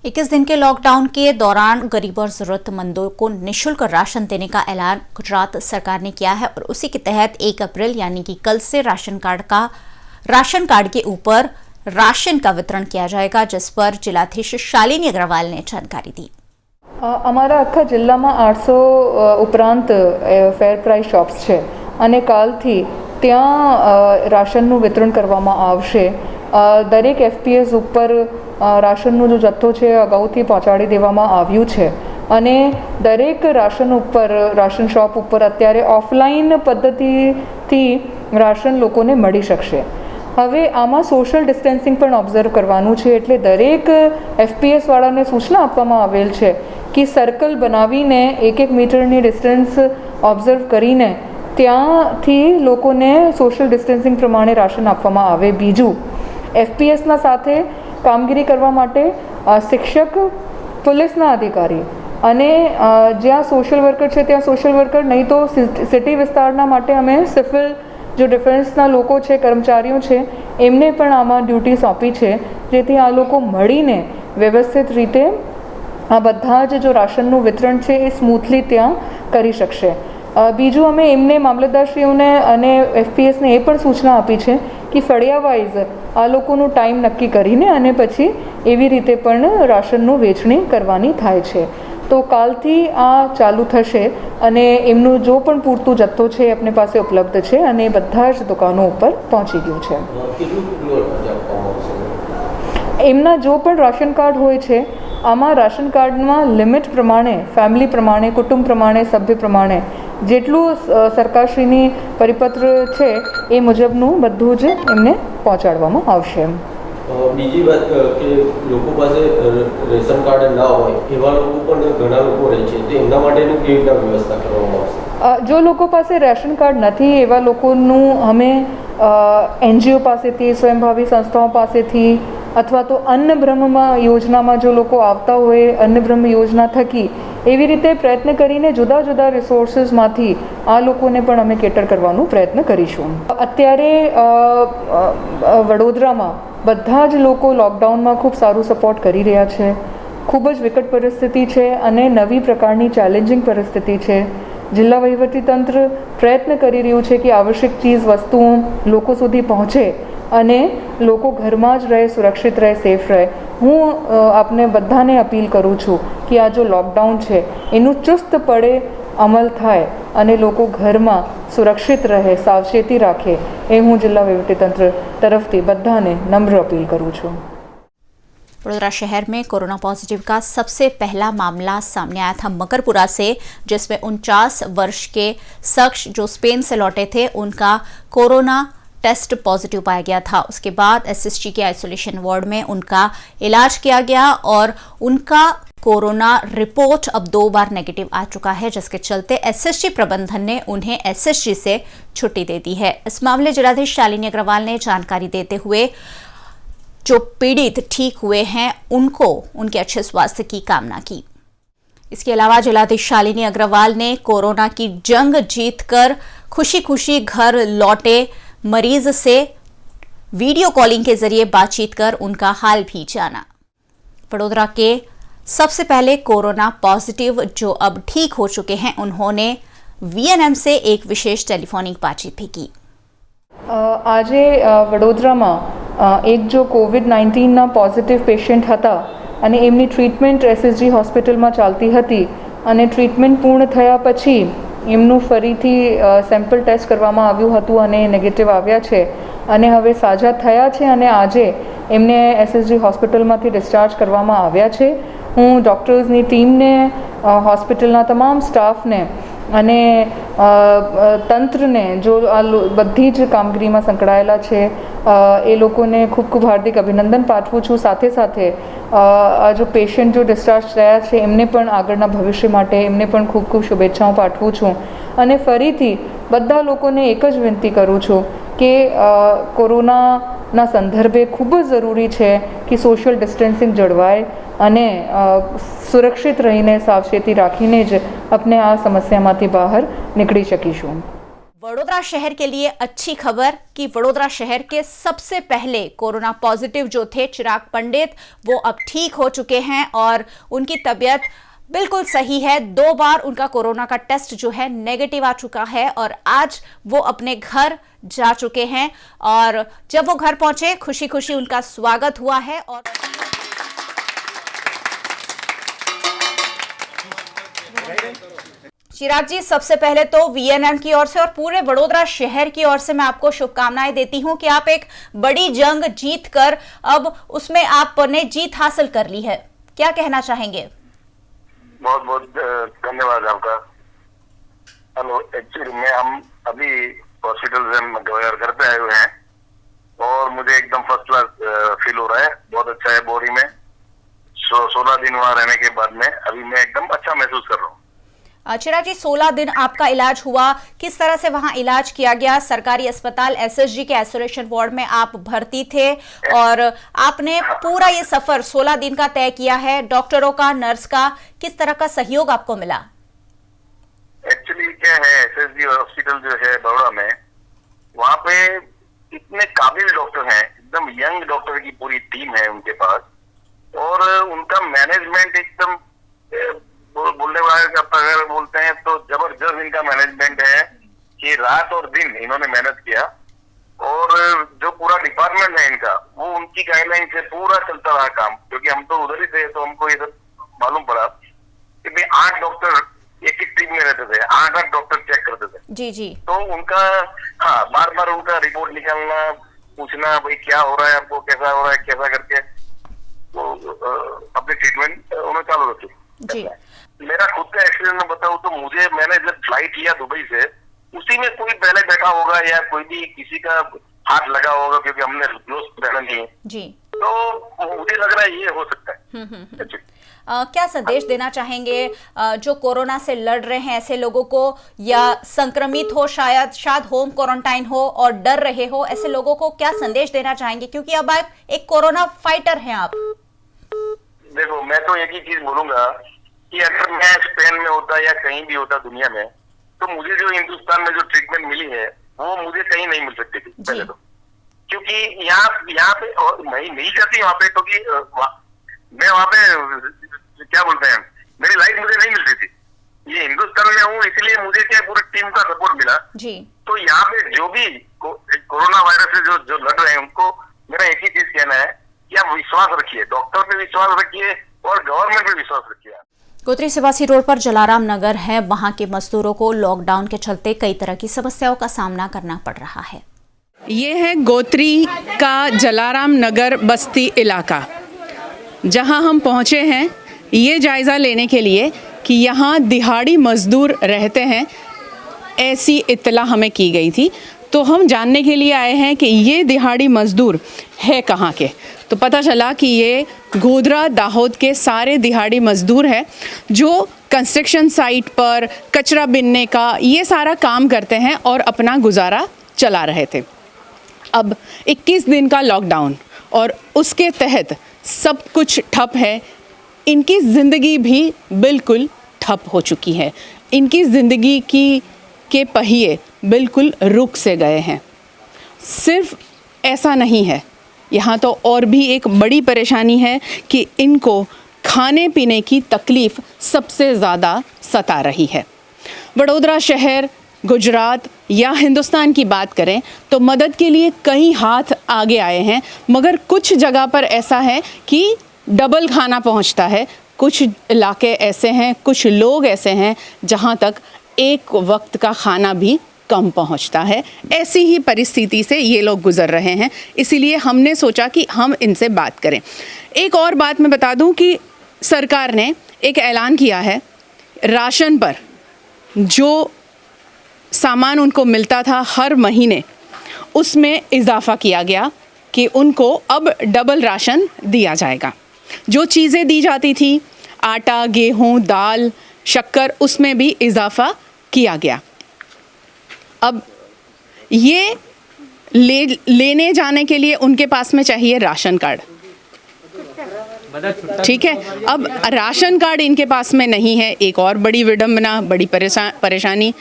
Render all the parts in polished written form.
21 दिन के लॉकडाउन के दौरान गरीबों और जरूरतमंदों को निःशुल्क राशन देने का ऐलान गुजरात सरकार ने किया है और उसी के तहत 1 अप्रैल यानी कि कल से राशन कार्ड के ऊपर राशन का वितरण किया जाएगा, जिस पर जिलाधीश शालिनी अग्रवाल ने जानकारी दी। અમારા આખા જિલ્લામાં 800 ઉપરાંત ફેર પ્રાઇસ શોપ્સ છે અને કાલથી ત્યાં રાશનનું વિતરણ કરવામાં આવશે। દરેક એફપીએસ ઉપર રાશનનો જો જથ્થો છે અગાઉથી પહોંચાડી દેવામાં આવ્યું છે અને દરેક રાશન શોપ ઉપર અત્યારે ઓફલાઈન પદ્ધતિથી રાશન લોકોને મળી શકશે। હવે આમાં સોશિયલ ડિસ્ટન્સિંગ પણ ઓબ્ઝર્વ કરવાનું છે, એટલે દરેક એફપીએસ વાળાને સૂચના આપવામાં આવેલ છે कि सर्कल बनावीने 1-1 मीटरनी डिस्टन्स ऑब्जर्व करीने त्यांथी लोकोने सोशल डिस्टन्सिंग प्रमाणे राशन आपवामां आवे। बीजू एफपीएसना साथे कामगीरी करवा माटे शिक्षक, पुलिसना अधिकारी अने ज्यां सोशल वर्कर छे त्यां सोशल वर्कर, नहीं तो सिटी विस्तारना माटे अमे सिविल जो डिफेन्सना लोको छे, कर्मचारीओ छे, एमने पण आमां ड्यूटी सौंपी छे, जेथी आ लोको मळीने व्यवस्थित रीते आ बधा ज जो राशनનું વિતરણ છે એ સ્મૂથલી ત્યાં કરી શકશે। બીજું અમે એમને મામલતદારશ્રીઓને અને એફપીએસને એ પણ સૂચના આપી છે કે ફળિયા વાઇઝ આ લોકોનું ટાઈમ નક્કી કરીને અને પછી એવી રીતે પણ રાશનનું વેચણી કરવાની થાય છે। તો કાલથી આ ચાલુ થશે અને એમનું જો પણ પૂરતું જથ્થો છે એ આપણી પાસે ઉપલબ્ધ છે અને એ બધા જ દુકાનો ઉપર પહોંચી ગયું છે। એમના જો પણ રાશન કાર્ડ હોય છે આમાં રાશન કાર્ડમાં લિમિટ પ્રમાણે, ફેમિલી પ્રમાણે, કુટુંબ પ્રમાણે, સભ્ય પ્રમાણે જેટલું સરકારશ્રીની પરિપત્ર છે એ મુજબનું બધું જ એમને પહોંચાડવામાં આવશે। બીજી વાત કે લોકો પાસે રેશન કાર્ડ ના હોય એવા લોકો પણ ઘણા લોકો રહે છે, તો એમના માટેની કેવી રીતના વ્યવસ્થા કરવામાં આવશે? जो लोगों पास राशन कार्ड नहीं एवं लोगों हमें एनजीओ पासेथी, स्वयंभावी संस्थाओं पासेथी अथवा तो अन्न ब्रह्म योजना में जो लोग आवता होय अन्न ब्रह्म योजना थकी एवी रीते प्रयत्न करीने जुदा जुदा रिसोर्सिस मांथी आ लोकोने पण अमे केटर करवानो प्रयत्न करीशुं। अत्यारे वडोदरामां बधा ज लोको लॉकडाउन में खूब सारू सपोर्ट करी रह्या छे। खूब ज विकट परिस्थिति छे अने नवी प्रकारनी चेलेंजिंग परिस्थिति छे। जिला वहीवटीतंत्र प्रयत्न करी रह्युं छे कि आवश्यक चीज वस्तुओं लोको सुधी पहोंचे અને લોકો ઘરમાં જ રહે, સુરક્ષિત રહે, સેફ રહે। હું આપને બધાને અપીલ કરું છું કે આ જો લોકડાઉન છે એનું ચુસ્તપણે અમલ થાય અને લોકો ઘરમાં સુરક્ષિત રહે, સાવચેતી રાખે, એ હું જિલ્લા વહીવટીતંત્ર તરફથી બધાને નમ્ર અપીલ કરું છું। वडोदरा शहर में कोरोना पॉजिटिव का सबसे पहला मामला सामने आया था मकरपुरा से, जिसमें 49 वर्ष के शख्स जो स्पेन से लौटे थे उनका कोरोना टेस्ट पॉजिटिव पाया गया था। उसके बाद एसएसजी के आइसोलेशन वार्ड में उनका इलाज किया गया और उनका कोरोना रिपोर्ट अब 2 बार नेगेटिव आ चुका है, जिसके चलते एसएसजी प्रबंधन ने उन्हें एसएसजी से छुट्टी दे दी है। इस मामले जिलाधीश शालिनी अग्रवाल ने जानकारी देते हुए जो पीड़ित ठीक हुए हैं उनको उनके अच्छे स्वास्थ्य की कामना की। इसके अलावा जिलाधीश शालिनी अग्रवाल ने कोरोना की जंग जीतकर खुशी खुशी घर लौटे मरीज से वीडियो कॉलिंग के जरिए बातचीत कर उनका हाल भी जाना। वडोदरा के सबसे पहले कोरोना पॉजिटिव जो अब ठीक हो चुके हैं, उन्होंने वीएनएम से एक विशेष टेलीफोनिक बातचीत भी की। आजे वडोदरा में एक जो कोविड-19 ना पॉजिटिव पेशेंट हता अने एमनी ट्रीटमेंट एसएसजी हॉस्पिटल में चालती हती अने ट्रीटमेंट पूर्ण थया पछी एमनुं फरीथी सेम्पल टेस्ट करवामां आव्युं हतुं अने नेगेटिव आव्या छे अने हवे साजा थया छे अने आजे एमने एसएसजी हॉस्पिટલમાંથી डिस्चार्ज करवामां आव्या छे। हूँ डॉक्टर्सनी टीमने, हॉस्पिટલના તમામ સ્ટાફને અને તંત્રને जो આ બધી જ કામગીરીમાં સંકળાયેલા છે એ લોકોને ખૂબ ખૂબ હાર્દિક અભિનંદન પાઠવું છું। સાથે સાથે આ जो પેશન્ટ जो ડિસ્ચાર્જ થયા છે એમને પણ આગળના ભવિષ્ય માટે એમને પણ ખૂબ ખૂબ શુભેચ્છાઓ પાઠવું છું અને ફરીથી બધા લોકોને એક જ વિનંતી કરું છું કે કોરોનાના સંદર્ભે ખૂબ જ જરૂરી છે કે સોશિયલ ડિસ્ટન્સિંગ જળવાય અને સુરક્ષિત રહીને સાવચેતી રાખીને જ આપણે આ સમસ્યામાંથી બહાર નીકળી શકીશું। वडोदरा शहर के लिए अच्छी खबर कि वडोदरा शहर के सबसे पहले कोरोना पॉजिटिव जो थे चिराग पंडित, वो अब ठीक हो चुके हैं और उनकी तबीयत बिल्कुल सही है। 2 बार उनका कोरोना का टेस्ट जो है नेगेटिव आ चुका है और आज वो अपने घर जा चुके हैं और जब वो घर पहुंचे खुशी खुशी उनका स्वागत हुआ है। और चिराग जी, सबसे पहले तो वीएनएम की ओर से और पूरे वडोदरा शहर की ओर से मैं आपको शुभकामनाएं देती हूं कि आप एक बड़ी जंग जीत कर अब उसमें आपने जीत हासिल कर ली है। क्या कहना चाहेंगे? बहुत बहुत धन्यवाद आपका। हेलो, एक्चुअली हम अभी हॉस्पिटल से घर पे आए हुए हैं और मुझे एकदम फर्स्ट क्लास फील हो रहा है। बहुत अच्छा है बॉडी में। 16 दिन वहां रहने के बाद में अभी मैं एकदम अच्छा महसूस कर रहा हूँ। चिराग जी, 16 दिन आपका इलाज हुआ, किस तरह से वहां इलाज किया गया? सरकारी अस्पताल एसएसजी के आइसोलेशन वार्ड में आप भर्ती थे और आपने पूरा ये सफर 16 दिन का तय किया है। डॉक्टरों का, नर्स का किस तरह का सहयोग आपको मिला? एक्चुअली क्या है, एसएसजी हॉस्पिटल जो है बड़ौदा में, वहाँ पे इतने काबिल डॉक्टर हैं, एकदम यंग डॉक्टर की पूरी टीम है उनके पास और उनका मैनेजमेंट एकदम बोलने वाले का अगर बोलते हैं तो जबरदस्त इनका मैनेजमेंट है कि रात और दिन इन्होंने मेहनत किया और जो पूरा डिपार्टमेंट है इनका वो उनकी गाइडलाइन से पूरा चलता रहा काम। क्योंकि हम तो उधर ही थे तो हमको ये सब मालूम पड़ा कि भाई 8 डॉक्टर एक ही टीम में रहते थे, 8 डॉक्टर चेक करते थे। जी जी। तो उनका बार बार उनका रिपोर्ट निकालना, पूछना भाई क्या हो रहा है, आपको कैसा हो रहा है, कैसा करके वो अपनी ट्रीटमेंट उन्हें चालू रखी। जी। मेरा खुद का एक्सपीरियंस में बताऊं तो मैंने जब फ्लाइट लिया दुबई से, उसी में कोई पहले बैठा होगा या कोई भी किसी का हाथ लगा होगा क्योंकि हमने ग्लोव्स पहने नहीं जी, तो मुझे लग रहा है ये हो सकता है। क्या संदेश देना चाहेंगे जो कोरोना से लड़ रहे हैं ऐसे लोगों को, या संक्रमित हो, शायद होम क्वारंटाइन हो और डर रहे हो, ऐसे लोगों को क्या संदेश देना चाहेंगे? क्योंकि अब आप एक कोरोना फाइटर हैं आप। देखो, मैं तो एक ही चीज बोलूंगा कि अगर मैं स्पेन में होता या कहीं भी होता दुनिया में, तो मुझे जो हिंदुस्तान में जो ट्रीटमेंट मिली है वो मुझे कहीं नहीं मिल सकती थी पहले तो। क्योंकि यहाँ पे नहीं मिल जाती वहाँ पे, क्योंकि मैं वहाँ पे क्या बोलते हैं, मेरी लाइफ मुझे नहीं मिलती थी। ये हिंदुस्तान में हूँ इसलिए मुझे क्या पूरी टीम का सपोर्ट मिला जी। तो यहाँ पे जो भी कोरोना वायरस से जो लड़ रहे हैं उनको मेरा एक ही चीज कहना है कि आप विश्वास रखिए, डॉक्टर पे विश्वास रखिए और गवर्नमेंट पे विश्वास रखिए। गोत्री सिवासी रोड पर जलाराम नगर है, वहां के मजदूरों को लॉकडाउन के चलते कई तरह की समस्याओं का सामना करना पड़ रहा है। ये है गोत्री का जलाराम नगर बस्ती इलाका, जहां हम पहुंचे हैं ये जायज़ा लेने के लिए कि यहाँ दिहाड़ी मजदूर रहते हैं, ऐसी इत्तला हमें की गई थी। तो हम जानने के लिए आए हैं कि ये दिहाड़ी मजदूर है कहाँ के। तो पता चला कि ये गोधरा दाहोद के सारे दिहाड़ी मजदूर हैं जो कंस्ट्रक्शन साइट पर कचरा बिनने का ये सारा काम करते हैं और अपना गुजारा चला रहे थे। अब 21 दिन का लॉकडाउन और उसके तहत सब कुछ ठप है। इनकी ज़िंदगी भी बिल्कुल ठप हो चुकी है। इनकी ज़िंदगी के पहिए बिल्कुल रुक से गए हैं। सिर्फ ऐसा नहीं है, यहाँ तो और भी एक बड़ी परेशानी है कि इनको खाने पीने की तकलीफ़ सबसे ज़्यादा सता रही है। वडोदरा शहर, गुजरात या हिंदुस्तान की बात करें तो मदद के लिए कई हाथ आगे आए हैं, मगर कुछ जगह पर ऐसा है कि डबल खाना पहुंचता है। कुछ इलाके ऐसे हैं, कुछ लोग ऐसे हैं जहां तक एक वक्त का खाना भी कम पहुंचता है। ऐसी ही परिस्थिति से ये लोग गुजर रहे हैं, इसीलिए हमने सोचा कि हम इनसे बात करें। एक और बात मैं बता दूं कि सरकार ने एक ऐलान किया है, राशन पर जो सामान उनको मिलता था हर महीने उसमें इजाफ़ा किया गया कि उनको अब डबल राशन दिया जाएगा। जो चीज़ें दी जाती थी, आटा, गेहूँ, दाल, शक्कर, उसमें भी इजाफ़ा किया गया। अब ये लेने जाने के लिए उनके पास में चाहिए राशन कार्ड, ठीक है। अब राशन कार्ड इनके पास में नहीं है, एक और बड़ी विडंबना, बड़ी परेशानी।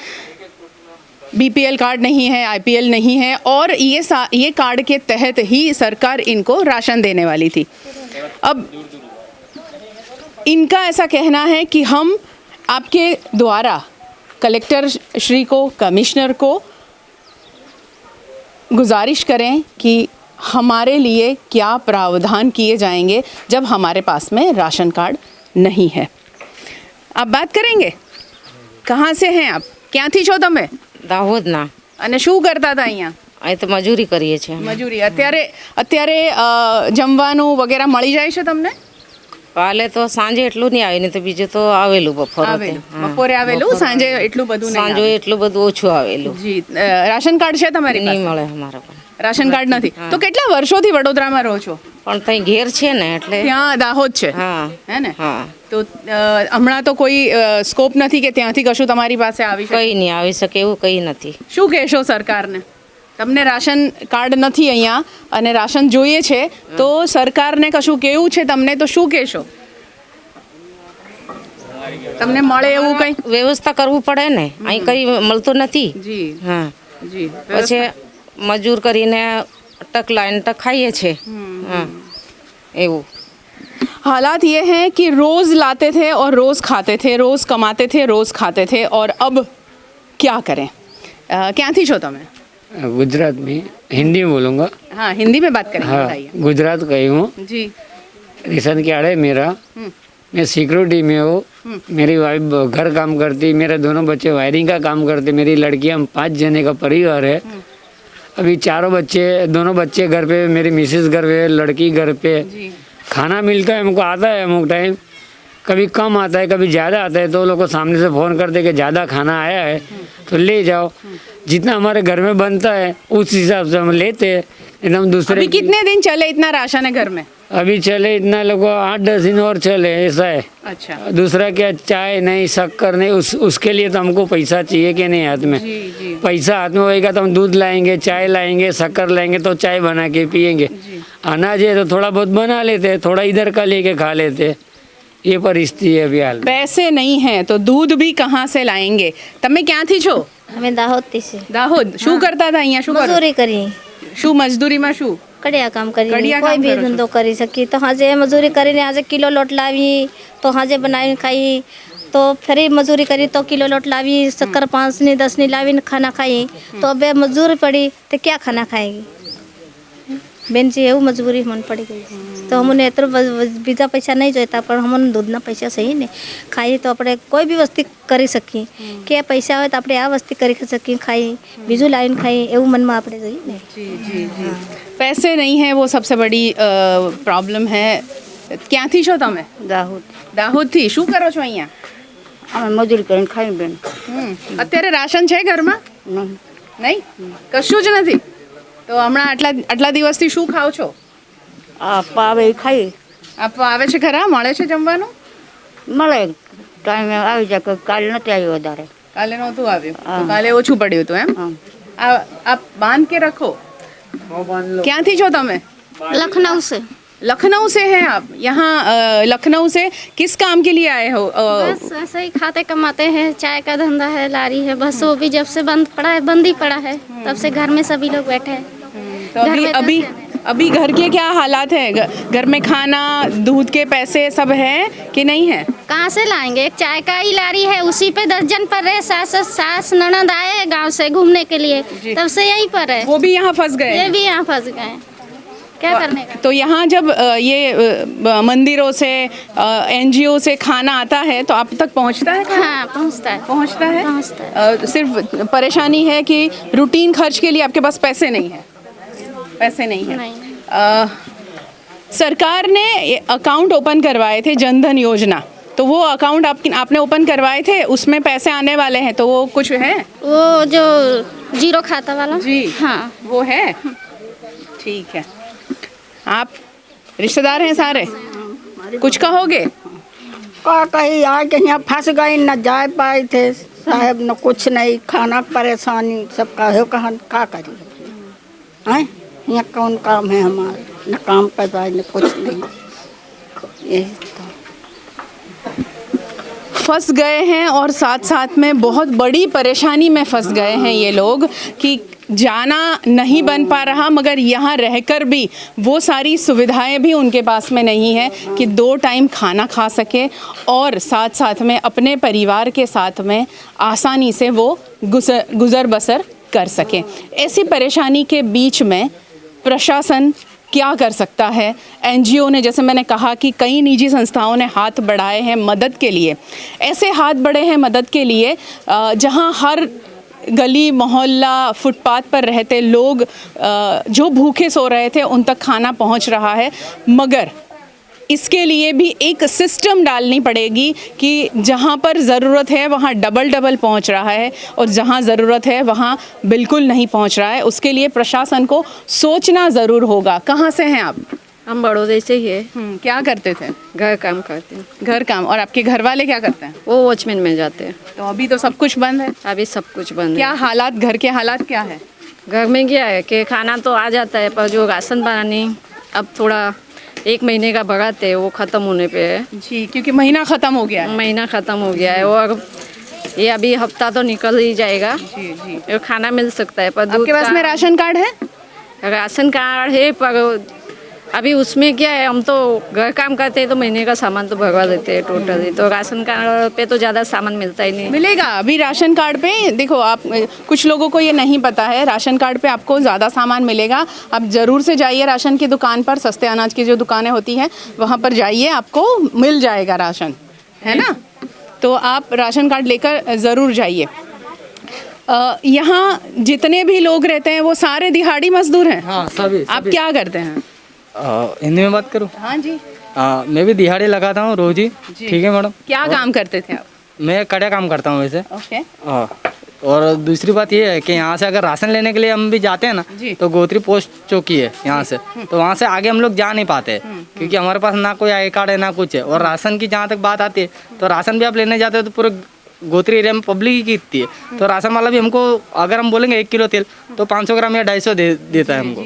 बीपीएल कार्ड नहीं है, आईपीएल नहीं है, और ये कार्ड के तहत ही सरकार इनको राशन देने वाली थी। अब इनका ऐसा कहना है कि हम आपके द्वारा कलेक्टर श्री को, कमिश्नर को गुजारिश करें कि हमारे लिए क्या प्रावधान किए जाएंगे जब हमारे पास में राशन कार्ड नहीं है। आप बात करेंगे, कहाँ से हैं आप, ક્યાંથી છો તમે? દાહોદના. અને શું કરતા હતા અહીંયા? અહીં તો મજૂરી કરીએ છીએ. મજૂરી. અત્યારે જમવાનું વગેરે મળી જાય છે તમને? કાલે તો સાંજે એટલું નહીં આવ્યું, નહીં તો બીજું તો આવેલું બપોરે. બપોરે આવેલું, સાંજે એટલું બધું નહીં. સાંજે એટલું બધું ઓછું આવેલું. જી. રાશન કાર્ડ છે તમારી પાસે? નહીં મળે અમારા પાસે. રાશન કાર્ડ નથી તો કેટલા વર્ષોથી વડોદરામાં રહો છો? પણ ત્યાં ઘેર છે ને એટલે ત્યાં દાહોદ છે, હા હે ને? હા. તો હમણાં તો કોઈ સ્કોપ નથી કે ત્યાંથી કશું તમારી પાસે આવી શકે? કંઈ નહીં આવી શકે એવું કંઈ નથી. શું કહેશો સરકારને? તમને રાશન કાર્ડ નથી અહીંયા અને રાશન જોઈએ છે, તો સરકારને કશું કહેવું છે તમને, તો શું કહેશો? તમને મળે એવું કંઈ વ્યવસ્થા કરવું પડે ને, અહીં કંઈ મળતું નથી. જી હા જી. પછી મજૂર કરીને ટક લાઈને ટક ખાઈએ છે. હા એવું. हालात ये हैं कि रोज़ लाते थे और रोज़ खाते थे, रोज़ कमाते थे, रोज़ खाते थे, और अब क्या करें? क्या थी छो तमें? गुजरात में, हिंदी में बोलूँगा। हाँ, हिंदी में बात करेंगे, हाँ, बताइए। गुजरात गई हूँ जी। रेशन कार्ड है मेरा, मैं सिक्योरिटी में हूँ। मेरी वाइफ घर काम करती, मेरे दोनों बच्चे वायरिंग का काम करते, मेरी लड़की, हम 5 जने का परिवार है। अभी चारों बच्चे, दोनों बच्चे घर पे, मेरी मिसेस घर पे, लड़की घर पे। खाना मिलता है हमको, आता है अमुक टाइम, कभी कम आता है, कभी ज़्यादा आता है, तो लोग को सामने से फ़ोन करते कि ज़्यादा खाना आया है तो ले जाओ। जितना हमारे घर में बनता है उस हिसाब से हम लेते हैं। एकदम दूसरे अभी कितने दिन चले इतना राशन है घर में? अभी चले इतना लोगों 8-10 दिन और चले, ऐसा है। अच्छा। दूसरा क्या, चाय नहीं, शक्कर नहीं, उसके लिए तो हमको पैसा चाहिए कि नहीं हाथ में। जी जी। पैसा हाथ में होएगा तो हम दूध लाएंगे, चाय लाएंगे, शक्कर लाएंगे तो चाय बना के पियेंगे। अनाज है तो थोड़ा बहुत बना लेते हैं, थोड़ा इधर का लेके खा लेते हैं। ये परिस्थिति है अभी हाल। पैसे नहीं है तो दूध भी कहाँ से लाएंगे? તમે ક્યાંથી છો? અમે દાહોદથી છે. દાહોદ. શું કરતા હતા અહીંયા? શું કરો? મજૂરી કરી, શું મજદૂરીમાં શું? કડિયા કામ કરી, કડિયા કોઈ કામ બી કરો છો? ધંધો કરી શકી. તો હાજે મજૂરી કરીને આજે કિલો લોટ લાવી તો હાજે બનાવીને ખાઈ, તો ફરી મજૂરી કરી તો કિલો લોટ લાવી, શક્કર 5ની 10ની લાવીને ખાના ખાઈ. તો હવે મજૂરી પડી તો ક્યાં ખાના ખાएगी બેન जी? એવું મજબૂરી મને પડી ગઈ. તો અમને એટલું બીજા પૈસા નહીં જોઈતા, પણ અમને દૂધના પૈસા સહી ને ખાઈએ તો આપણે કોઈ બી વસ્તુ કરી શકીએ. કે પૈસા હોય તો આપણે આ વસ્તુ કરી શકીએ, ખાઈ બીજું લાવીને ખાઈએ, એવું મનમાં આપણે જોઈએ ને. जी जी जी। पैसे नहीं है, वो सबसे बड़ी प्रॉब्लम है। ક્યાંથી છો તમે? દાહોદ. દાહોદથી. શું કરો છો અહીંયા? અમે મજૂરી કરીને ખાઈ બેન. અત્યારે રાશન છે ઘરમાં? નહીં. નહીં, કશું જ નથી. તો હમણાં આટલા દિવસથી શું ખાઓ છો? આ પાવે ખાઈ આપવા આવે છે ખરા? મળે છે જમવાનું? મળે ટાઈમે આવી જાય. કાલે નથી આવ્યું વધારે. કાલે નહોતું આવ્યું તો કાલે ઓછું પડ્યું હતું એમ? आप बांध के रखो। ક્યાંથી છો તમે? લખનઉ से. लखनऊ से हैं आप? यहाँ लखनऊ से किस काम के लिए आए हो? बस ऐसे ही खाते कमाते हैं, चाय का धंधा है, लारी है, बस वो भी जब से बंद ही पड़ा है तब से घर में सभी लोग बैठे हैं। तो अभी घर के क्या हालात है? घर में खाना, दूध के पैसे सब है कि नहीं है? कहाँ से लाएंगे? एक चाय का ही लारी है, उसी पे 10 जन पर रहे। सास ननद आए गांव से घूमने के लिए, तब से यहीं पर है। वो भी यहाँ फंस गए? ये भी यहाँ फंस गए, क्या करने का? तो यहाँ जब ये मंदिरों से, NGO से खाना आता है तो आप तक पहुँचता है? हाँ, पहुँचता है। पहुँचता है। पहुँचता है। सिर्फ परेशानी है कि रूटीन खर्च के लिए आपके पास पैसे नहीं है। पैसे नहीं है। नहीं। सरकार ने अकाउंट ओपन करवाए थे, जनधन योजना, तो वो अकाउंट आपने ओपन करवाए थे, उसमें पैसे आने वाले हैं, तो वो कुछ है? वो जो जीरो खाता वाला जी हाँ, वो है। ठीक है। आप रिश्तेदार हैं सारे, कुछ कहोगे? का कहीं आके यहाँ फंस गए, न जा पाए थे साहब, न कुछ नहीं, खाना परेशानी सब कहो कहाँ का करिए हैं? यहाँ कौन काम है हमारा? न काम पैदा न कुछ नहीं। यही तो फंस गए हैं और साथ साथ में बहुत बड़ी परेशानी में फंस गए हैं ये लोग कि जाना नहीं बन पा रहा, मगर यहाँ रहकर भी वो सारी सुविधाएं भी उनके पास में नहीं है कि 2 टाइम खाना खा सके और साथ साथ में अपने परिवार के साथ में आसानी से वो गुज़र बसर कर सके। ऐसी परेशानी के बीच में प्रशासन क्या कर सकता है? एनजीओ ने, जैसे मैंने कहा कि कई निजी संस्थाओं ने हाथ बढ़ाए हैं मदद के लिए। ऐसे हाथ बढ़े हैं मदद के लिए जहां हर गली मोहल्ला फुटपाथ पर रहते लोग जो भूखे सो रहे थे उन तक खाना पहुंच रहा है, मगर इसके लिए भी एक सिस्टम डालनी पड़ेगी कि जहाँ पर ज़रूरत है वहाँ डबल पहुँच रहा है और जहाँ ज़रूरत है वहाँ बिल्कुल नहीं पहुँच रहा है। उसके लिए प्रशासन को सोचना ज़रूर होगा। कहाँ से हैं आप? हम बड़ौदे से ही है। क्या करते थे? घर काम करते हैं। घर काम। और आपके घर वाले क्या करते हैं? वो वॉचमैन में जाते हैं। तो अभी तो सब कुछ बंद है। अभी सब कुछ बंद है। क्या हालात, घर के हालात क्या है? घर में क्या है कि खाना तो आ जाता है, पर जो राशन पानी अब थोड़ा 1 महीने का बरात है वो ख़त्म होने पे है जी, क्योंकि महीना ख़त्म हो गया है। महीना ख़त्म हो गया है और ये अभी हफ्ता तो निकल ही जाएगा। जी जी। खाना मिल सकता है, पर आपके पास में राशन कार्ड है? राशन कार्ड है, पर अभी उसमें क्या है, हम तो घर काम करते हैं तो महीने का सामान तो भरवा देते हैं टोटली, तो राशन कार्ड पे तो ज़्यादा सामान मिलता ही नहीं। मिलेगा अभी राशन कार्ड पे। देखो, आप कुछ लोगों को ये नहीं पता है, राशन कार्ड पे आपको ज़्यादा सामान मिलेगा। आप ज़रूर से जाइए राशन की दुकान पर, सस्ते अनाज की जो दुकानें होती हैं वहाँ पर जाइए, आपको मिल जाएगा राशन, है ना? तो आप राशन कार्ड लेकर ज़रूर जाइए। यहाँ जितने भी लोग रहते हैं वो सारे दिहाड़ी मजदूर हैं। हाँ, सभी। आप क्या करते हैं? हिंदी में बात करूँ? हाँ जी। मैं भी दिहाड़ी लगाता हूँ रोज ही। ठीक है मैडम। क्या काम करते थे आप? मैं कड़े काम करता हूँ वैसे। ओके। और दूसरी बात ये है कि यहाँ से अगर राशन लेने के लिए हम भी जाते हैं ना, तो गोत्री पोस्ट चौकी है यहाँ से, तो वहाँ से आगे हम लोग जा नहीं पाते क्योंकि हमारे पास ना कोई आई कार्ड है ना कुछ है। और राशन की जहाँ तक बात आती है तो राशन भी आप लेने जाते हो तो पूरे गोत्री एरिया में पब्लिक ही इतनी है, तो राशन वाला भी हमको अगर हम बोलेंगे 1 किलो तेल तो 500 ग्राम या 250 देता है हमको।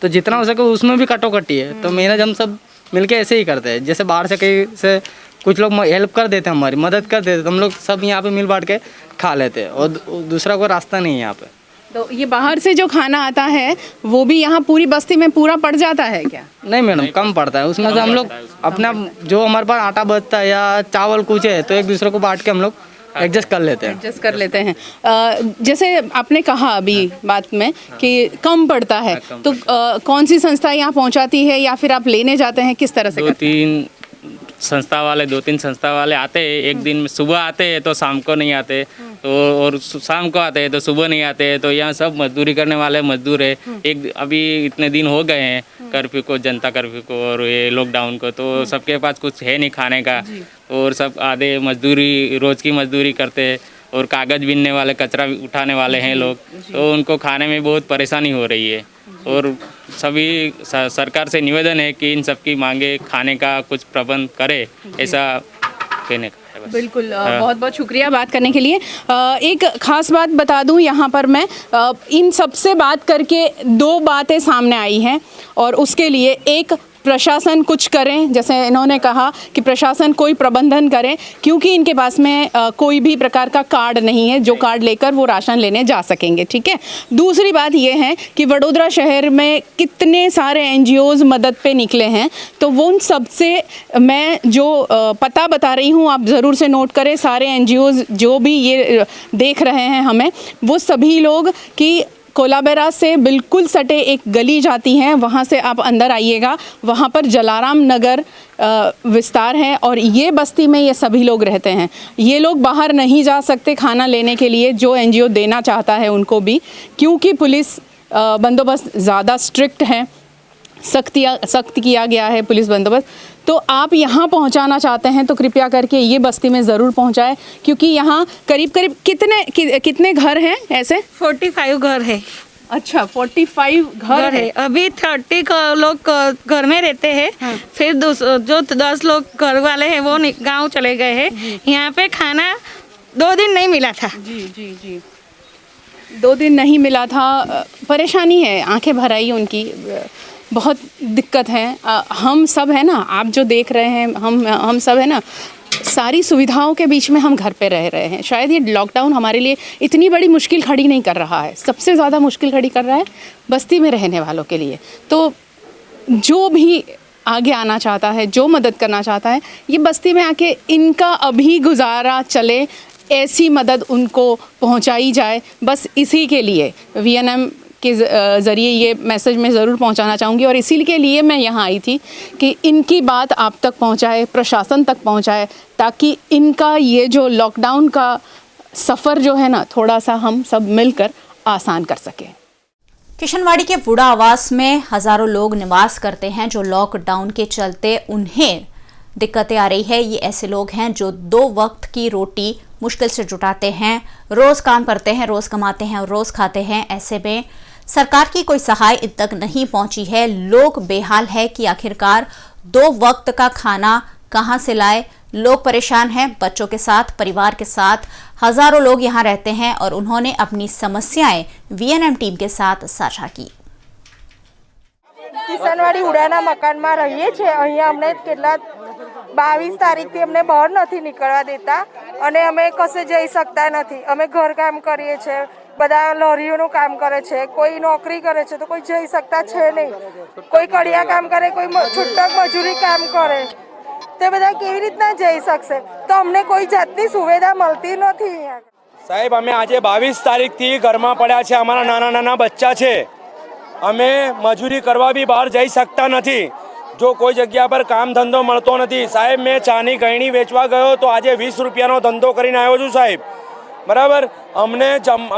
तो जितना हो सके उसमें भी कटोकटी है। तो मेहनत हम सब मिलके ऐसे ही करते हैं। जैसे बाहर से कहीं से कुछ लोग हेल्प कर देते हैं, हमारी मदद कर देते हैं, तो हम लोग सब यहाँ पे मिल बांट के खा लेते हैं और दूसरा कोई रास्ता नहीं है यहाँ पे। तो ये बाहर से जो खाना आता है वो भी यहाँ पूरी बस्ती में पूरा पड़ जाता है क्या? नहीं मैडम, कम पड़ता है। उसमें से हम लोग अपना जो हमारे पास आटा बचता है या चावल कुछ है तो एक दूसरे को बांट के हम लोग एडजस्ट कर लेते हैं। जैसे आपने कहा अभी बात में कि कम पड़ता है, तो कौन सी संस्था यहाँ पहुँचाती है या फिर आप लेने जाते हैं, किस तरह से? 2-3 संस्था वाले आते हैं। एक दिन में सुबह आते हैं तो शाम को नहीं आते, तो और शाम को आते हैं तो सुबह नहीं आते। तो यहाँ सब मजदूरी करने वाले मजदूर है। एक अभी इतने दिन हो गए हैं कर्फ्यू को, जनता कर्फ्यू को और ये लॉकडाउन को, तो सबके पास कुछ है नहीं खाने का और सब आधे मजदूरी, रोज़ की मजदूरी करते हैं और कागज़ बीनने वाले, कचरा उठाने वाले हैं लोग, तो उनको खाने में बहुत परेशानी हो रही है। और सभी सरकार से निवेदन है कि इन सब की मांगे खाने का कुछ प्रबंध करे, ऐसा कहने का है बस। बिल्कुल, बहुत बहुत शुक्रिया बात करने के लिए। एक ख़ास बात बता दूं, यहाँ पर मैं इन सबसे बात करके 2 बातें सामने आई हैं और उसके लिए एक, प्रशासन कुछ करें, जैसे इन्होंने कहा कि प्रशासन कोई प्रबंधन करें क्योंकि इनके पास में कोई भी प्रकार का कार्ड नहीं है जो कार्ड लेकर वो राशन लेने जा सकेंगे, ठीक है। दूसरी बात ये है कि वडोदरा शहर में कितने सारे एनजीओज़ मदद पे निकले हैं, तो वो उन सबसे मैं जो पता बता रही हूँ आप ज़रूर से नोट करें। सारे एनजीओज़ जो भी ये देख रहे हैं हमें, वो सभी लोग कि कोलाबेरा से बिल्कुल सटे एक गली जाती हैं, वहाँ से आप अंदर आइएगा, वहाँ पर जलाराम नगर विस्तार है और ये बस्ती में ये सभी लोग रहते हैं। ये लोग बाहर नहीं जा सकते खाना लेने के लिए, जो एनजीओ देना चाहता है उनको भी, क्योंकि पुलिस बंदोबस्त ज़्यादा स्ट्रिक्ट है, सख्त किया गया है पुलिस बंदोबस्त। तो आप यहाँ पहुँचाना चाहते हैं तो कृपया करके ये बस्ती में ज़रूर पहुँचाएं, क्योंकि यहाँ करीब करीब कितने घर हैं ऐसे? 45 घर है। अच्छा, 45 घर है। अभी 30 लोग घर में रहते हैं। हाँ। फिर जो 10 लोग घर वाले हैं वो गांव चले गए हैं। यहाँ पे खाना 2 दिन नहीं मिला था। जी जी जी, 2 दिन नहीं मिला था। परेशानी है, आंखें भर आई उनकी, बहुत दिक्कत है। हम सब है ना, आप जो देख रहे हैं, हम सब है ना, सारी सुविधाओं के बीच में हम घर पे रह रहे हैं। शायद ये लॉकडाउन हमारे लिए इतनी बड़ी मुश्किल खड़ी नहीं कर रहा है, सबसे ज़्यादा मुश्किल खड़ी कर रहा है बस्ती में रहने वालों के लिए। तो जो भी आगे आना चाहता है, जो मदद करना चाहता है, ये बस्ती में आके इनका अभी गुजारा चले, ऐसी मदद उनको पहुंचाई जाए। बस इसी के लिए VNM के ज़रिए ये मैसेज मैं ज़रूर पहुंचाना चाहूँगी और इसी के लिए मैं यहाँ आई थी कि इनकी बात आप तक पहुँचाए, प्रशासन तक पहुँचाए, ताकि इनका ये जो लॉकडाउन का सफ़र जो है ना, थोड़ा सा हम सब मिलकर आसान कर सकें। किशनवाड़ी के वुडा आवास में हजारों लोग निवास करते हैं जो लॉकडाउन के चलते उन्हें दिक्कतें आ रही है। ये ऐसे लोग हैं जो 2 वक्त की रोटी मुश्किल से जुटाते हैं, रोज काम करते हैं, रोज कमाते हैं और रोज खाते हैं। ऐसे में सरकार की कोई सहाय इन तक नहीं पहुंची है। लोग बेहाल है कि आखिरकार 2 वक्त का खाना कहां से लाए। लोग परेशान हैं। बच्चों के साथ, परिवार के साथ हजारों लोग यहां रहते हैं और उन्होंने अपनी समस्याएं VNM टीम के साथ साझा की। કિશનવાડી ઉડાના મકાનમાં રહીએ છીએ। અહીંયા અમને કેટલા 22 તારીખથી અમને બહાર નથી નીકળવા દેતા અને અમે કશે જઈ શકતા નથી। અમે ઘરકામ કરીએ છીએ, બધા લોરીઓનું કામ કરે છે, કોઈ નોકરી કરે છે તો કોઈ જઈ શકતા છે નહીં। કોઈ કડિયા કામ કરે, કોઈ છૂટક મજૂરી કામ કરે, તે બધા કેવી રીતના જઈ શકશે? તો અમને કોઈ જાતની સુવિધા મળતી નથી અહીંયા। સાહેબ, અમે આજે 22 તારીખથી ઘરમાં પડ્યા છે। અમારા નાના નાના બચ્ચા છે। અમે મજૂરી કરવા બી બહાર જઈ શકતા નથી। જો કોઈ જગ્યા પર કામ ધંધો મળતો નથી। સાહેબ, મેં ચાની ગયણી વેચવા ગયો તો આજે 20 રૂપિયાનો ધંધો કરીને આવ્યો છું સાહેબ, બરાબર। અમને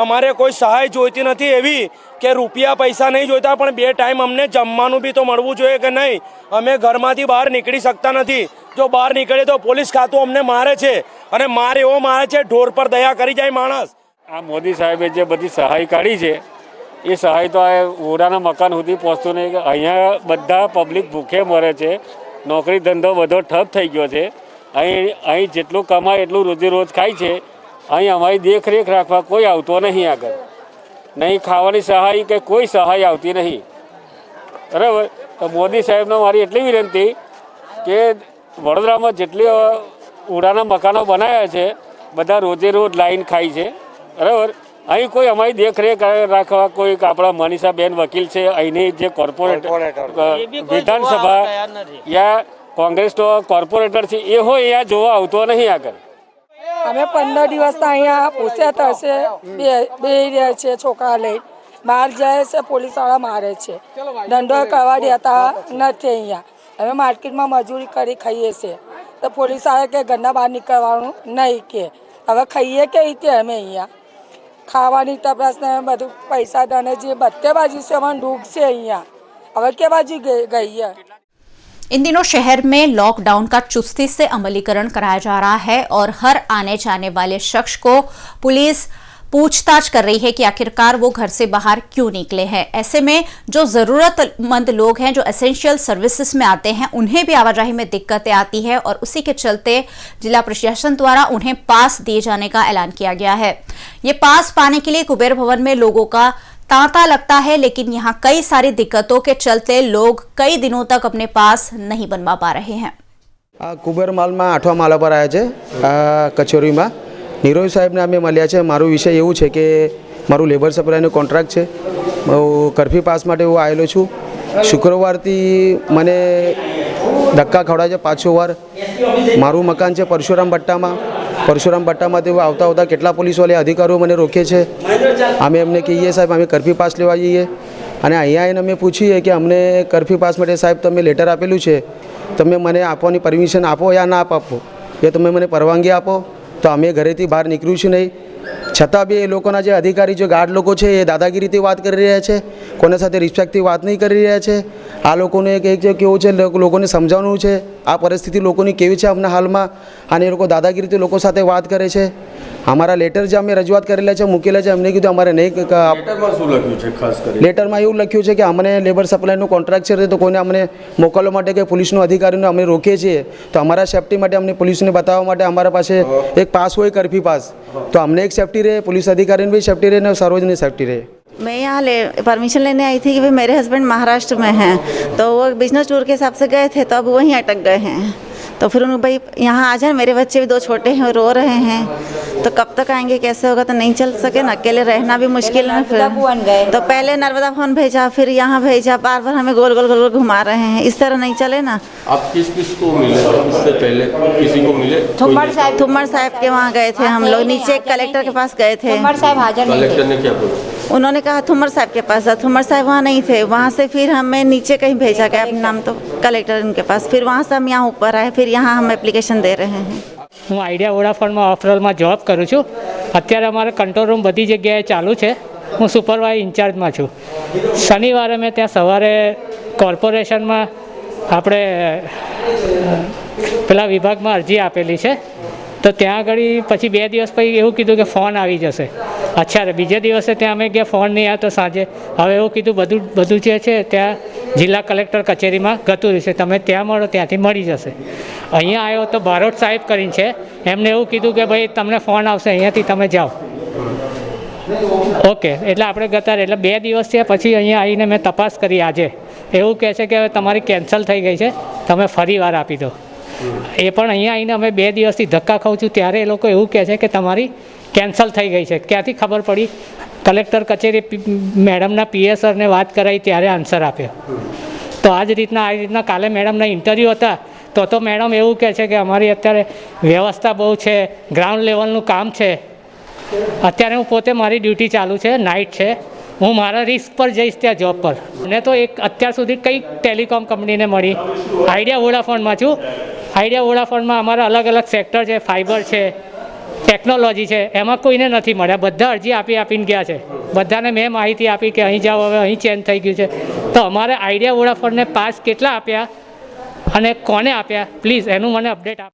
અમારે કોઈ સહાય જોઈતી નથી એવી કે રૂપિયા પૈસા નહીં જોઈતા, પણ 2 ટાઈમ અમને જમવાનું બી તો મળવું જોઈએ કે નહીં। અમે ઘરમાંથી બહાર નીકળી શકતા નથી। જો બહાર નીકળે તો પોલીસ ખાતું અમને મારે છે અને માર એવો મારે છે, ઢોર પર દયા કરી જાય માણસ। આ મોદી સાહેબે જે બધી સહાય કાઢી છે એ સહાય તો આ ઓડાના મકાન સુધી પહોંચતું નહીં। અહીંયા બધા પબ્લિક ભૂખે મરે છે। નોકરી ધંધો બધો ઠપ થઈ ગયો છે। અહીં જેટલું કમાય એટલું રોજી રોજ ખાય છે। અહીં અમારી દેખરેખ રાખવા કોઈ આવતો નહીં આગળ। નહીં ખાવાની સહાય કે કોઈ સહાય આવતી નહીં, બરાબર। તો મોદી સાહેબને મારી એટલી વિનંતી કે વડોદરામાં જેટલી ઓડાના મકાનો બનાવ્યા છે બધા રોજે રોજ લાઈન ખાય છે, બરાબર। અહીં કોઈ અમારી દેખરેખ રાખવા કોઈ આપણા મનીષાબેન વકીલ છે, અહીંની જે કોર્પોરેટર વિધાનસભા યા કોંગ્રેસનો કોર્પોરેટર છે એ હોય અહીંયા જોવા આવતો નહીં આગળ। અમે 15 દિવસના અહીંયા પૂછ્યા થશે બે રહ્યા છે। છોકરા લઈ બહાર જાય છે, પોલીસવાળા મારે છે, ધંધો કરવા દેતા નથી। અહીંયા અમે માર્કેટમાં મજૂરી કરી ખાઈએ છીએ તો પોલીસવાળા કે ઘરના બહાર નીકળવાનું નહીં કે હવે ખાઈએ કે રીતે અમે અહીંયા ખાવાની તપાસ ને બધું પૈસા દને જે બધે બાજુ से मन डूब से અહીંયા હવે કે બાજુ ગઈ है। इन दिनों शहर में लॉकडाउन का चुस्ती से अमलीकरण कराया जा रहा है और हर आने जाने वाले शख्स को पुलिस पूछताछ कर रही है कि आखिरकार वो घर से बाहर क्यों निकले हैं। ऐसे में जो जरूरतमंद लोग हैं, जो एसेंशियल सर्विसेज में आते हैं, उन्हें भी आवाजाही में दिक्कतें आती है और उसी के चलते जिला प्रशासन द्वारा उन्हें पास दिए जाने का ऐलान किया गया है। ये पास पाने के लिए कुबेर भवन में लोगों का तांता लगता है, लेकिन यहाँ कई सारी दिक्कतों के चलते लोग कई दिनों तक अपने पास नहीं बनवा पा रहे हैं। कुबेर मॉल में 8मा माला पर आया है कचोरी में નીરોજ સાહેબને અમે મળ્યા છે। મારો વિષય એવું છે કે મારું લેબર સપ્લાયનો કોન્ટ્રાક્ટ છે। હું કર્ફ્યુ પાસ માટે હું આવેલો છું। શુક્રવારથી મને ધક્કા ખવડાવે છે 5 વાર। મારું મકાન છે પરશુરામ ભટ્ટામાં। પરશુરામ ભટ્ટામાંથી આવતા આવતા કેટલા પોલીસવાળા અધિકારીઓ મને રોકે છે। અમે એમને કહીએ સાહેબ અમે કર્ફ્યુ પાસ લેવા જઈએ અને અહીંયા આવીને અમે પૂછીએ કે અમને કર્ફ્યુ પાસ માટે સાહેબ તમે લેટર આપેલું છે, તમે મને આપવાની પરમિશન આપો યા ના આપો, કે તમે મને પરવાનગી આપો તો અમે ઘરેથી બહાર નીકળ્યું છે નહીં। છતાં બી એ લોકોના જે અધિકારી, જે ગાર્ડ લોકો છે એ દાદાગીરીથી વાત કરી રહ્યા છે, કોના સાથે રિસ્પેક્ટથી વાત નહીં કરી રહ્યા છે। આ લોકોને કેવું છે, લોકોને સમજાવવાનું છે આ પરિસ્થિતિ લોકોની કેવી છે હમણાં હાલમાં, અને એ લોકો દાદાગીરીથી લોકો સાથે વાત કરે છે। અમારા લેટર જે અમે રજૂઆત કરેલા છે, મૂકેલા છે, અમને કીધું અમારે નહીં। લેટરમાં શું લખ્યું છે? ખાસ કરી લેટરમાં એવું લખ્યું છે કે અમને લેબર સપ્લાયનું કોન્ટ્રાક્ટ છે તો કોઈને અમને મોકલવા માટે કે પોલીસનો અધિકારીને અમે રોકીએ છીએ તો અમારા સેફટી માટે અમને પોલીસને બતાવવા માટે અમારા પાસે એક પાસ હોય, કર્ફ્યू पास, तो हमने एक सेफ्टी रहे, पुलिस अधिकारी भी सेफ्टी रहे, सार्वजनिक सेफ्टी रहे। मैं यहाँ परमिशन लेने आई थी कि भाई मेरे हस्बैंड महाराष्ट्र में हैं, तो वो बिजनेस टूर के हिसाब से गए थे, तो अब वहीं अटक गए हैं। तो फिर उन्होंने भाई यहाँ आ जाए, मेरे बच्चे भी 2 छोटे हैं, रो रहे हैं, तो कब तक आएंगे, कैसे होगा, तो नहीं चल सके ना, अकेले रहना भी मुश्किल है। फिर तो पहले नर्मदा भवन भेजा, फिर यहाँ भेजा, बार बार हमें गोल गोल गोल गोल घुमा रहे हैं, इस तरह नहीं चले ना। आप किस को मिले, इससे पहले किसी को मिले? थुम्मड़ साहब के वहाँ गए थे हम लोग, नीचे कलेक्टर के पास गए थे। कलेक्टर ने क्या बोला? उन्होंने कहा थुम्मड़ साहब के पास, थुम्मड़ साहब वहाँ नहीं थे, वहाँ से फिर हमें नीचे कहीं भेजा गया, नाम तो कलेक्टर उनके पास, फिर वहाँ से हम यहाँ ऊपर आए, फिर यहाँ हम एप्लीकेशन दे रहे हैं। હું આઈડિયા વોડાફોનમાં ઓફરોલમાં જોબ કરું છું। અત્યારે અમારે કંટ્રોલ રૂમ બધી જગ્યાએ ચાલુ છે। હું સુપરવાઇઝર ઇન્ચાર્જમાં છું। શનિવારે મેં ત્યાં સવારે કોર્પોરેશનમાં આપણે પેલા વિભાગમાં અરજી આપેલી છે, તો ત્યાં આગળ પછી 2 દિવસ પછી એવું કીધું કે ફોન આવી જશે। અચ્છા, બીજે દિવસે ત્યાં અમે ગયા, ફોન નહીં આવ્યો, તો સાંજે હવે એવું કીધું બધું જે છે ત્યાં જિલ્લા કલેક્ટર કચેરીમાં ગતું રહેશે, તમે ત્યાં મળો, ત્યાંથી મળી જશે। અહીંયા આવ્યો તો બારોટ સાહેબ કરીને છે, એમને એવું કીધું કે ભાઈ તમને ફોન આવશે, અહીંયાથી તમે જાઓ। ઓકે, એટલે આપણે ગતા રહે, એટલે 2 દિવસ થયા પછી અહીંયા આવીને મેં તપાસ કરી આજે, એવું કહે છે કે તમારી કેન્સલ થઈ ગઈ છે, તમે ફરી વાર આપી દો। એ પણ અહીંયા આવીને અમે 2 દિવસથી ધક્કા ખાઉં છું, ત્યારે એ લોકો એવું કહે છે કે તમારી કેન્સલ થઈ ગઈ છે। ક્યાંથી ખબર પડી? કલેક્ટર કચેરી મેડમના પીએ સરને વાત કરાવી ત્યારે આન્સર આપ્યો। તો આ રીતના કાલે મેડમના ઇન્ટરવ્યૂ હતા, તો મેડમ એવું કહે છે કે અમારી અત્યારે વ્યવસ્થા બહુ છે, ગ્રાઉન્ડ લેવલનું કામ છે। અત્યારે હું પોતે મારી ડ્યુટી ચાલુ છે, નાઇટ છે, હું મારા રિસ્ક પર જઈશ ત્યાં જોબ પર। મને તો એક અત્યાર સુધી કઈ ટેલિકોમ કંપનીને મળી, આઈડિયા વોડાફોનમાં છું। આઈડિયા વોડાફોનમાં અમારા અલગ અલગ સેક્ટર છે, ફાઇબર છે, ટેકનોલોજી છે, એમાં કોઈને નથી મળ્યા। બધા અરજી આપીને ગયા છે, બધાને મેં માહિતી આપી કે અહીં જાઓ, હવે અહીં ચેન્જ થઈ ગયું છે। તો અમારે આઈડિયા વોડાફોનને પાસ કેટલા આપ્યા અને કોને આપ્યા, પ્લીઝ એનું મને અપડેટ આપ।